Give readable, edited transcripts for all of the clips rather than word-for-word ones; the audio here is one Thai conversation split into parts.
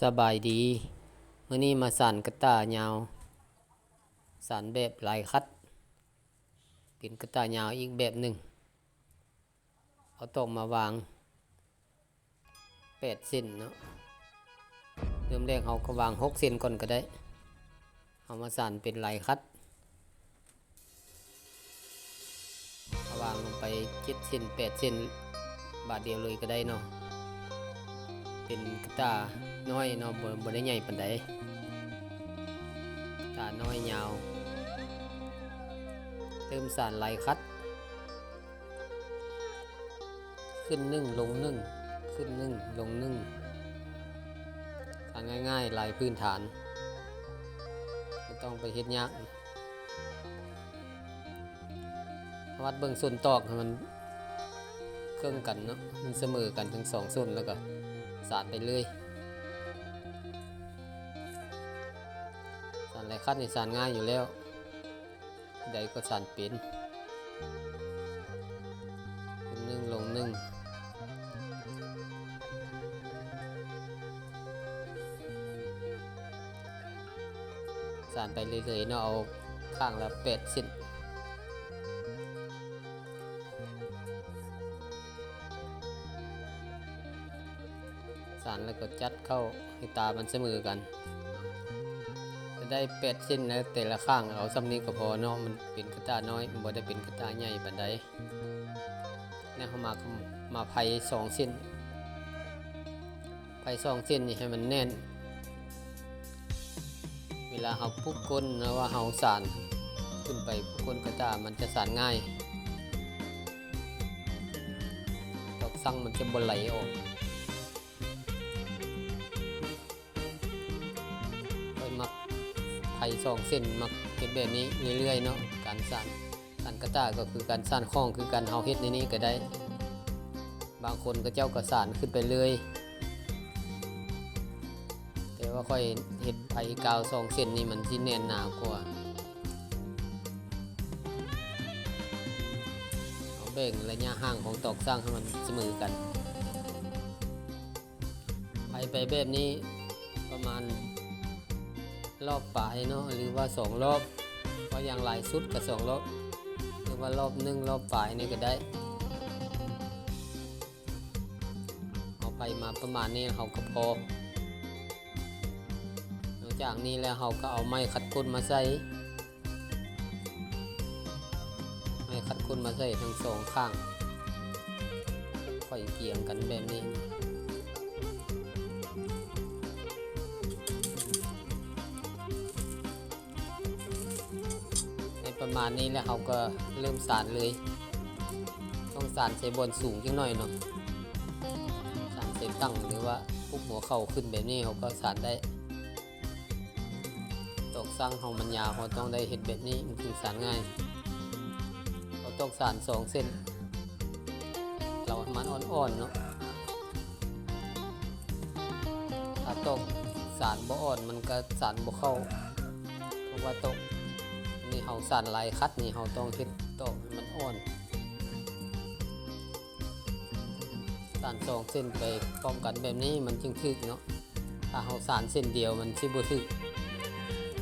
สบายดีมื้อนี้มาสานกระตายาวสานแบบลายคัดเป็นกระตายาวอีกแบบหนึ่งเอาตอกมาวาง8เส้นเนาะเริ่มแรกเราก็วาง6เส้นก่อนก็ได้เอามาสานเป็นลายคัดเอาวางลงไป7เส้น8เส้นบาทเดียวเลยก็ได้เนาะเป็นกระตาน้อยเนาะบ่ได้ใหญ่ปานใดกระตาน้อยยาวเริ่มสานลายคัดขึ้นนึ่งลงนึ่งขึ้นนึ่งลงนึ่งการง่ายๆลายพื้นฐานไม่ต้องไปเฮ็ดยากวัดเบิ่งส่วนตอกให้มันเครื่องกันเนาะมันเสมอกันทั้ง2ส่วนแล้วก็สานไปเลยสานลายคัดนี่สานง่ายอยู่แล้วใดก็สานเป็นขึ้นนึ่งลงนึ่งสานไปเรื่อยๆเนาะเอาข้างละ8เส้นสานแล้วก็จัดเข้าให้ตามันเสมอกันจะได้8เส้นนะแต่ละข้างเอาซ้ำนี้ก็พอเนาะมันเป็นกระตาน้อยมันบ่ได้เป็นกระตาใหญ่ปานใดเนี่ยเขามาไผ่2เส้นไผ่2เส้นนี่ให้มันแน่นเวลาเราปุ๊บก้นนะว่าเราสานขึ้นไปปุ๊บก้นกระตามันจะสานง่ายดอกสั่งมันจะบ่ไหลออกค่อยมักไผ่2เส้นมักเฮ็ดแบบนี้เรื่อยๆเนาะการสานกระตาก็คือการสานข้องคือการเฮาเฮ็ดในนี้ก็ได้บางคนก็เจ้าก็สานขึ้นไปเลยแต่ว่าค่อยเฮ็ดไผ่กาว2เส้นนี่มันสิแน่นหนากว่าเอาแบ่งระยะห่างของตอกสร้างให้มันเสมอกันไผ่ไปแบบนี้ประมาณรอบปลายเนาะหรือว่า2รอบเพราะอย่างหลายสุดก็2รอบหรือว่ารอบ1รอบปลายนี่ก็ได้เอาไปมาประมาณนี้เราก็พอจากนี้แล้วเราก็เอาไม้ขัดก้นมาใส่ไม้ขัดก้นมาใส่ทั้ง2ข้างค่อยเกี่ยงกันแบบนี้ในประมาณนี้แล้วเราก็เริ่มสานเลยต้องสานใส่บนสูงจังหน่อยเนาะสานใส่ตั้งหรือว่าปุ๊บหัวเข่าขึ้นแบบนี้เราก็สานได้ตอกสร้างเรามันยาวเราต้องได้เห็ดแบบนี้มันถึงสานง่ายเราต้องสาน2เส้นเราให้มันอ่อนๆเนาะถ้าตอกสานบ่อ่อนมันก็สานบ่เข้าเพราะว่าตอกนี่เราสานลายคัดนี่เราต้องเฮ็ดตอกให้มันอ่อนสาน2เส้นไปพร้อมกันแบบนี้มันจึงถึกเนาะถ้าเราสานเส้นเดียวมันสิบ่ถึก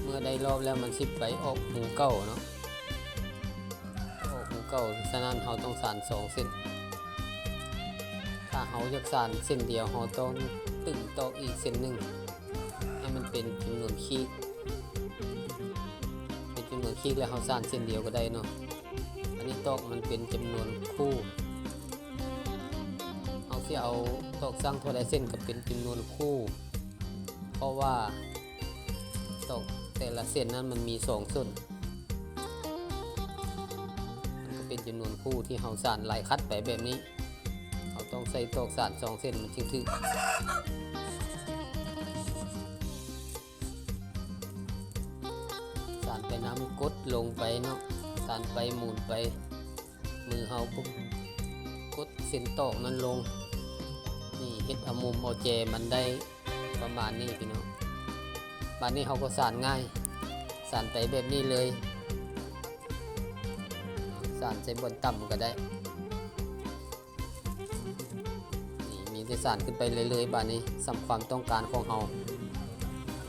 เมื่อได้รอบแล้วมันสิไปออกหูเก้าเนาะออกหูเก้าฉะนั้นเราต้องสาน2เส้นถ้าเราอยากสานเส้นเดียวเราต้องตึงตอกอีกเส้นหนึ่งให้มันเป็นจำนวนขีดเป็นจำนวนขีดแล้วเราสานเส้นเดียวก็ได้เนาะอันนี้ตอกมันเป็นจำนวนคู่เอาที่เอาตอกสร้างเท่าใดเส้นก็เป็นจำนวนคู่เพราะว่าตอกแต่ละเส้นนั้นมันมี2ส่วนมันก็เป็นจำนวนคู่ที่เราสานลายคัดไปแบบนี้เราต้องใส่ตอกสาน2เส้นมันจึงถึงสานไปน้ำกดลงไปเนาะสานไปหมุนไปมือเราปุ๊บกดเส้นตอกนั้นลงนี่เฮ็ดเอามุมเอาแจมันได้ประมาณนี้พี่น้องบ้านนี้เขาก็สานง่ายสานไปแบบนี้เลยสานใส่บนต่ำก็ได้นี่มีแต่ สานขึ้นไปเรื่อยๆบาดนี้สำความต้องการของเรา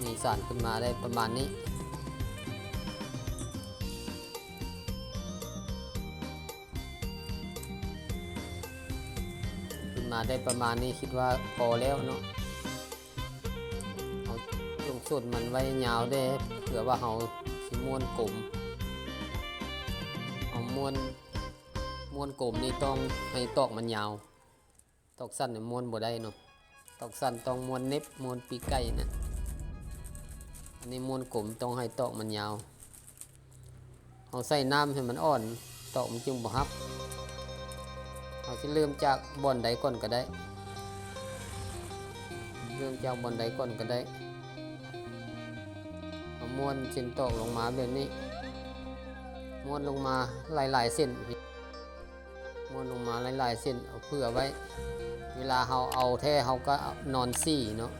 นี่สานขึ้นมาได้ประมาณนี้ขึ้นมาได้ประมาณนี้คิดว่าพอแล้วเนาะเอาตรงส่วนมันไว้ยาวได้เผื่อว่าเราสิม้วนกลมเอาม้วนกลมนี่ต้องให้ตอกมันยาวตอกสั้นเนี่ยม้วนบ่ได้เนาะตอกสั้นต้องม้วนเน็บม้วนปีกไก่นะอันนี้ม้วนกลมต้องให้ตอกมันยาวเอาใส่น้ำให้มันอ่อนตอกมันจึงบ่ฮับเอาสิเริ่มจากบ่อนใดก่อนก็ได้เริ่มจากบ่อนใดก่อนก็ได้เอาม้วนเส้นตอกลงมาแบบนี้ม้วนลงมาหลายๆเส้นม้วนลงมาหลายๆเส้นเอาเพื่อไว้เวลาเราเอาแท้เราก็นอนซี่เนาะ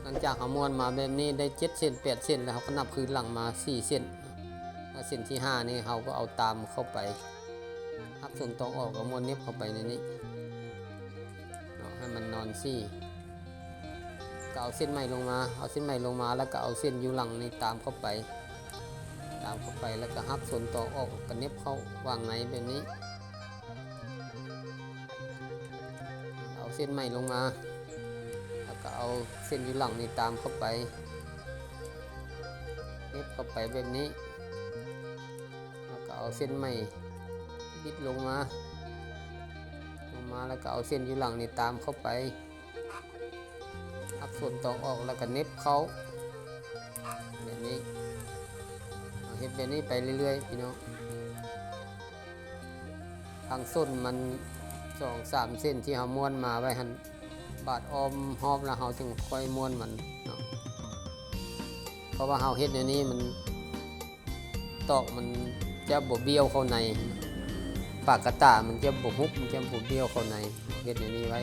หลังจากเราม้วนมาแบบนี้ได้7เส้น8เส้นแล้วเราก็นับคืนหลังมา4เส้นแล้วเส้นที่5นี่เราก็เอาตามเข้าไปหักส่วนตรงออกก็ม้วนเน็บเข้าไปในนี้เนาะให้มันนอนซี่ก็เอาเส้นใหม่ลงมาเอาเส้นใหม่ลงมาแล้วก็เอาเส้นอยู่หลังนี่ตามเข้าไปแล้วก็หักส่วนต่อออกก็เน็บเข้าวางในแบบนี้เอาเส้นใหม่ลงมาแล้วก็เอาเส้นอยู่หลังนี่ตามเข้าไปเน็บเข้าไปแบบนี้แล้วก็เอาเส้นใหม่บิดลงมาแล้วก็เอาเส้นอยู่หลังนี่ตามเข้าไปหักส่วนต่อออกแล้วก็เน็บเข้าแบบนี้เฮ็ดแบบนี้ไปเรื่อยๆพี่น้องทางส้นมัน2-3เส้นที่เราม้วนมาไว้หันบาดออมหอบแล้วเราจึงค่อยม้วนมันเนาะเพราะว่าเราเฮ็ดอย่างนี้มันตอกมันจะบ่เบี้ยวเข้าในปากกระตามันจะบ่ฮุบมันจะบ่เบี้ยวเข้าในเฮ็ดอย่างนี้ไว้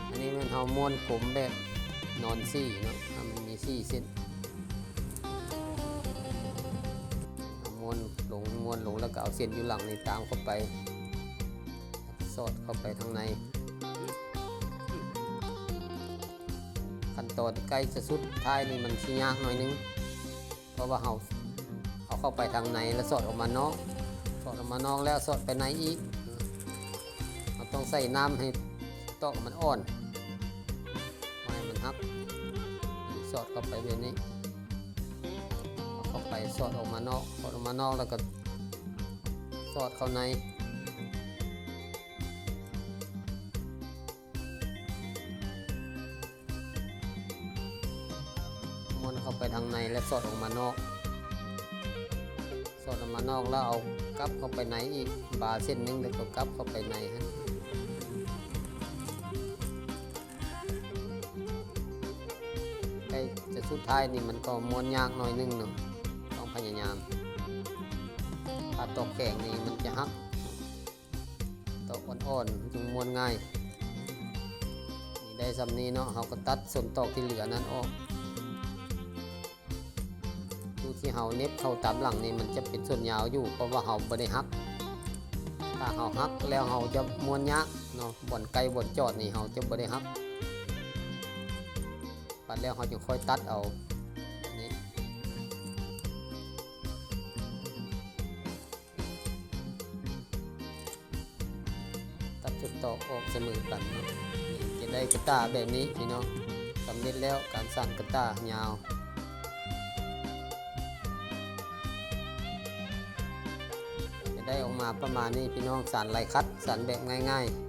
อันนี้มันเราม้วนกลมแบบนอนซี่เนาะมันมี4เส้นม้วนลงแล้วก็เอาเส้นอยู่หลังนี่ตามเข้าไปสอดเข้าไปข้างในขั้นตอนใกล้จะสุดท้ายนี่มันสิยากหน่อยนึงเพราะว่าเราเอาเข้าไปทางในแล้วสอดออกมานอกแล้วสอดไปในอีกเราต้องใส่น้ำให้ตอกมันอ่อนไม่ให้มันฮักสอดเข้าไปแบบนี้เข้าไปสอดออกมานอกแล้วก็สอดเข้าในม้วนเข้าไปทางในและสอดออกมานอกแล้วเอากลับเข้าไปในอีกบาเส้นนึงแล้วก็กลับเข้าไปในฮะใกล้จะสุดท้ายนี่มันก็ม้วนยากหน่อยนึงเนาะต้องพยายามถ้าตอกแข็งนี่มันจะฮักตอกอ่อนๆจึงม้วนง่ายนี่ได้สำนี้เนาะเราก็ตัดส่วนตอกที่เหลือนั้นออกดูที่เราเน็บเข้าตามหลังนี่มันจะเป็นส่วนยาวอยู่เพราะว่าเราไม่ได้ฮักถ้าเราฮักแล้วเราจะม้วนยากเนาะบ่อนไกลบ่อนจอดนี่เราจะไม่ได้ฮักปัดแล้วเราจะค่อยตัดเอานี่ตัดจุดตอกออกเสมอกันเนาะจะได้กีตาร์แบบนี้พี่น้องสำเร็จแล้วการสั่นกีตาร์ยาวจะได้ออกมาประมาณนี้พี่น้องสั่นลายคัดสั่นแบบง่ายๆ